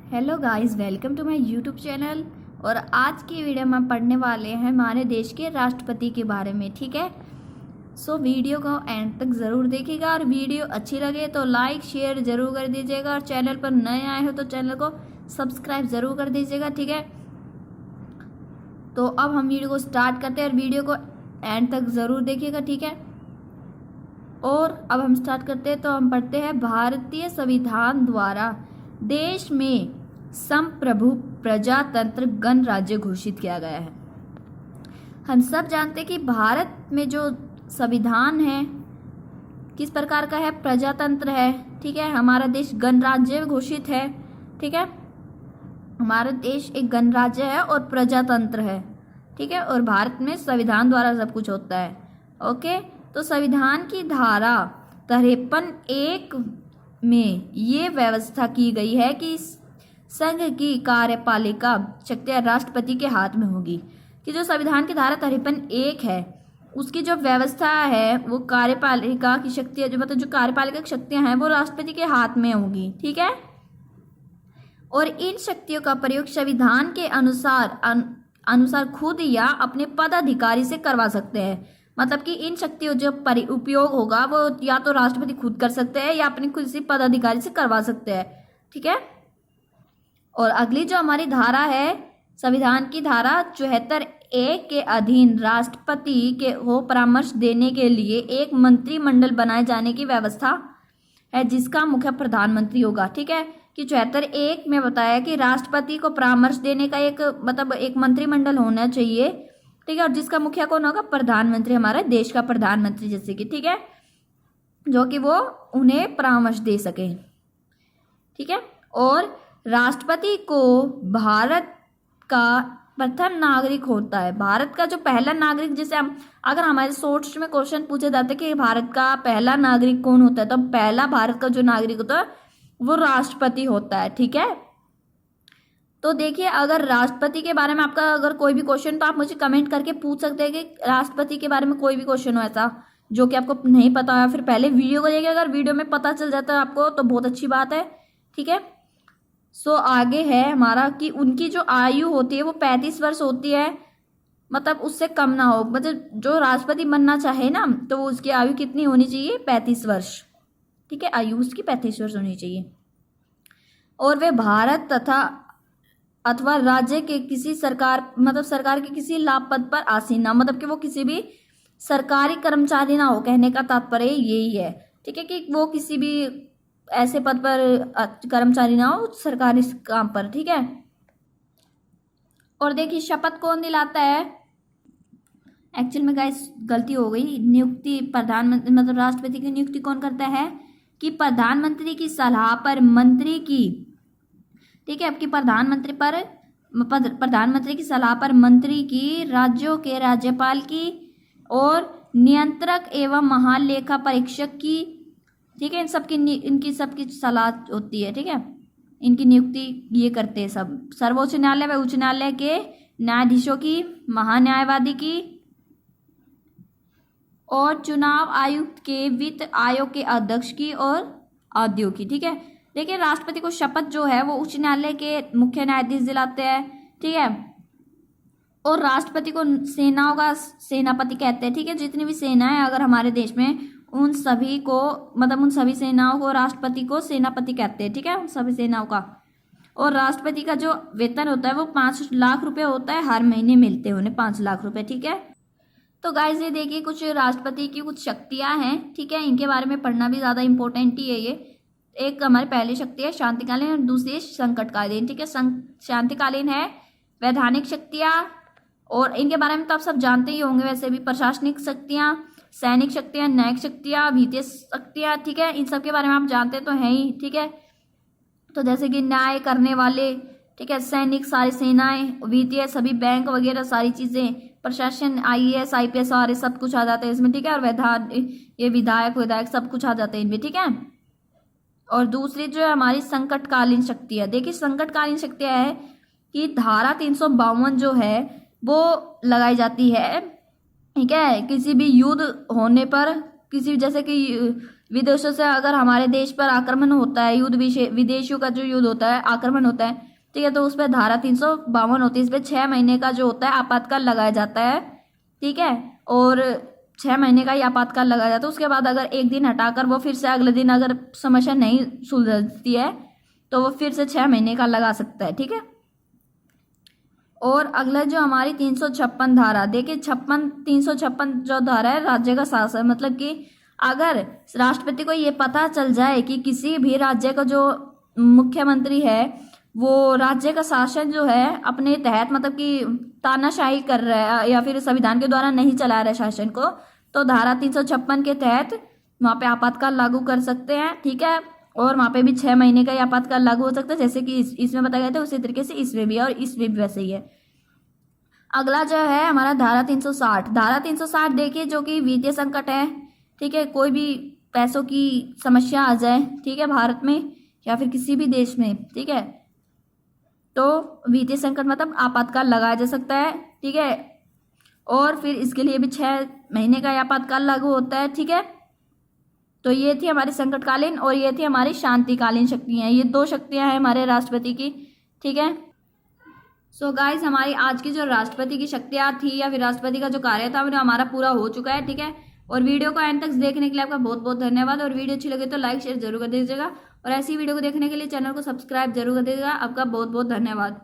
Hello guys, welcome to my YouTube channel. और आज की वीडियो में हम पढ़ने वाले हैं हमारे देश के राष्ट्रपति के बारे में। ठीक है, सो वीडियो को एंड तक ज़रूर देखिएगा और वीडियो अच्छी लगे तो लाइक शेयर ज़रूर कर दीजिएगा और चैनल पर नए आए हो तो चैनल को सब्सक्राइब ज़रूर कर दीजिएगा। ठीक है, तो अब हम वीडियो को स्टार्ट करते हैं और वीडियो को एंड तक ज़रूर देखिएगा। ठीक है, और अब हम स्टार्ट करते हैं। तो हम पढ़ते हैं, भारतीय संविधान द्वारा देश में संप्रभु प्रजातंत्र गणराज्य घोषित किया गया है। हम सब जानते हैं कि भारत में जो संविधान है किस प्रकार का है, प्रजातंत्र है। ठीक है, हमारा देश गणराज्य घोषित है। ठीक है, हमारा देश एक गणराज्य है और प्रजातंत्र है। ठीक है, और भारत में संविधान द्वारा सब कुछ होता है। ओके, तो संविधान की धारा 53(1) में ये व्यवस्था की गई है कि संघ की कार्यपालिका शक्तियां राष्ट्रपति के हाथ में होगी। कि जो संविधान की धारा 53(1) है उसकी जो व्यवस्था है वो कार्यपालिका की शक्तियां जो कार्यपालिका की शक्तियां हैं वो राष्ट्रपति के हाथ में होगी। ठीक है, और इन शक्तियों का प्रयोग संविधान के अनुसार खुद या अपने पदाधिकारी से करवा सकते हैं। मतलब कि इन शक्तियों जो उपयोग होगा वो या तो राष्ट्रपति खुद कर सकते हैं या अपने किसी पदाधिकारी से करवा सकते हैं। ठीक है, और अगली जो हमारी धारा है, संविधान की धारा 74(1) के अधीन राष्ट्रपति के को परामर्श देने के लिए एक मंत्रिमंडल बनाए जाने की व्यवस्था है जिसका मुख्य प्रधानमंत्री होगा। ठीक है, कि 74(1) में बताया कि राष्ट्रपति को परामर्श देने का एक मंत्रिमंडल होना चाहिए। ठीक है, और जिसका मुखिया कौन होगा, प्रधानमंत्री, हमारे देश का प्रधानमंत्री जैसे कि। ठीक है, जो कि वो उन्हें परामर्श दे सके। ठीक है, और राष्ट्रपति को भारत का प्रथम नागरिक होता है। भारत का जो पहला नागरिक, जैसे हम अगर हमारे शॉर्ट्स में क्वेश्चन पूछे जाते कि भारत का पहला नागरिक कौन होता है, तो पहला भारत का जो नागरिक होता है वो राष्ट्रपति होता है। ठीक है, तो देखिए, अगर राष्ट्रपति के बारे में आपका अगर कोई भी क्वेश्चन तो आप मुझे कमेंट करके पूछ सकते हैं कि राष्ट्रपति के बारे में कोई भी क्वेश्चन हो ऐसा जो कि आपको नहीं पता है। फिर पहले वीडियो को देखिए, अगर वीडियो में पता चल जाता है आपको तो बहुत अच्छी बात है। ठीक है, सो आगे है हमारा कि उनकी जो आयु होती है वो 35 वर्ष होती है। मतलब उससे कम ना हो। मतलब जो राष्ट्रपति बनना चाहे ना तो वो उसकी आयु कितनी होनी चाहिए, 35 वर्ष। ठीक है, आयु उसकी 35 वर्ष होनी चाहिए। और वे भारत तथा अथवा राज्य के किसी सरकार के किसी लाभ पद पर आसीन ना, मतलब कि वो किसी भी सरकारी कर्मचारी ना हो। कहने का तात्पर्य यही है। ठीक है, कि वो किसी भी ऐसे पद पर कर्मचारी ना हो सरकारी काम पर। ठीक है, और देखिए शपथ कौन दिलाता है। एक्चुअल में गाइस गलती हो गई, नियुक्ति प्रधानमंत्री मतलब राष्ट्रपति की नियुक्ति कौन करता है कि प्रधानमंत्री की सलाह पर मंत्री की। ठीक है, आपकी प्रधानमंत्री की सलाह पर मंत्री की, राज्यों के राज्यपाल की और नियंत्रक एवं महालेखा परीक्षक की। ठीक है, इनकी सबकी सलाह होती है। ठीक है, इनकी नियुक्ति ये करते हैं सब, सर्वोच्च न्यायालय व उच्च न्यायालय के न्यायाधीशों की, महान्यायवादी की और चुनाव आयुक्त के, वित्त आयोग के अध्यक्ष की और आदियों की। ठीक है, देखिए राष्ट्रपति को शपथ जो है वो उच्च न्यायालय के मुख्य न्यायाधीश दिलाते हैं। ठीक है, और राष्ट्रपति को सेनाओं का सेनापति कहते हैं। ठीक है, जितनी भी सेना है अगर हमारे देश में उन सभी सेनाओं को राष्ट्रपति को सेनापति कहते हैं। ठीक है, उन सभी सेनाओं का। और राष्ट्रपति का जो वेतन होता है वो 5 लाख रुपए होता है, हर महीने मिलते हैं उन्हें 5 लाख रुपए। ठीक है, तो गाइस ये देखिए कुछ राष्ट्रपति की कुछ शक्तियां हैं। ठीक है, इनके बारे में पढ़ना भी ज़्यादा इंपॉर्टेंट ही है। ये एक हमारी पहली शक्ति है शांतिकालीन और दूसरी है संकटकालीन। ठीक है, शांतिकालीन है वैधानिक शक्तियाँ, और इनके बारे में तो आप सब जानते ही होंगे वैसे भी। प्रशासनिक शक्तियाँ, सैनिक शक्तियाँ, न्यायिक शक्तियाँ, वित्तीय शक्तियाँ। ठीक है, इन सब के बारे में आप जानते तो हैं ही। ठीक है, तो जैसे कि न्याय करने वाले, ठीक है, सैनिक सारी सेनाएं, वित्तीय सभी बैंक वगैरह सारी चीज़ें, प्रशासन IAS IPS सारे सब कुछ आ जाते हैं इसमें। ठीक है, और ये विधायक सब कुछ आ जाते हैं इनमें। ठीक है, और दूसरी जो है हमारी संकटकालीन शक्ति है। देखिए संकटकालीन शक्तियाँ है कि धारा 352 जो है वो लगाई जाती है। ठीक है, किसी भी युद्ध होने पर, किसी जैसे कि विदेशों से अगर हमारे देश पर आक्रमण होता है, विदेशियों का जो युद्ध होता है, आक्रमण होता है, ठीक है, तो उस पर धारा 352 होती है। इस पर 6 महीने का जो होता है आपातकाल लगाया जाता है, ठीक है। और 6 महीने का ही आपातकाल लगाया जाता है। उसके बाद अगर एक दिन हटाकर वो फिर से अगले दिन अगर समस्या नहीं सुलझती है तो वो फिर से 6 महीने का लगा सकता है, ठीक है। और अगला जो हमारी 356 धारा, देखिए 356 जो धारा है राज्य का शासन, मतलब कि अगर राष्ट्रपति को ये पता चल जाए कि किसी भी राज्य का जो मुख्यमंत्री है वो राज्य का शासन जो है अपने तहत मतलब कि तानाशाही कर रहा है या फिर संविधान के द्वारा नहीं चला रहा है शासन को, तो धारा 356 के तहत वहाँ पे आपातकाल लागू कर सकते हैं, ठीक है। और वहाँ पे भी 6 महीने का आपातकाल लागू हो सकता है, जैसे कि इसमें बताया गया था उसी तरीके से इसमें भी है, और इसमें भी वैसे ही है। अगला जो है हमारा धारा 360। धारा 360 देखिए जो कि वित्तीय संकट है, ठीक है, कोई भी पैसों की समस्या आ जाए, ठीक है, भारत में या फिर किसी भी देश में, ठीक है, तो वित्तीय संकट मतलब आपातकाल लगाया जा सकता है, ठीक है। और फिर इसके लिए भी 6 महीने का आपातकाल लागू होता है, ठीक है। तो ये थी हमारी संकटकालीन और ये थी हमारी शांतिकालीन शक्तियाँ। ये 2 शक्तियाँ हैं हमारे राष्ट्रपति की, ठीक है। सो गाइस, हमारी आज की जो राष्ट्रपति की शक्तियाँ थी या फिर राष्ट्रपति का जो कार्य था वो हमारा पूरा हो चुका है, ठीक है। और वीडियो को एंड तक देखने के लिए आपका बहुत बहुत धन्यवाद। और वीडियो अच्छी लगे तो लाइक शेयर जरूर कर दीजिएगा और ऐसी वीडियो को देखने के लिए चैनल को सब्सक्राइब जरूर कर दीजिएगा। आपका बहुत बहुत धन्यवाद।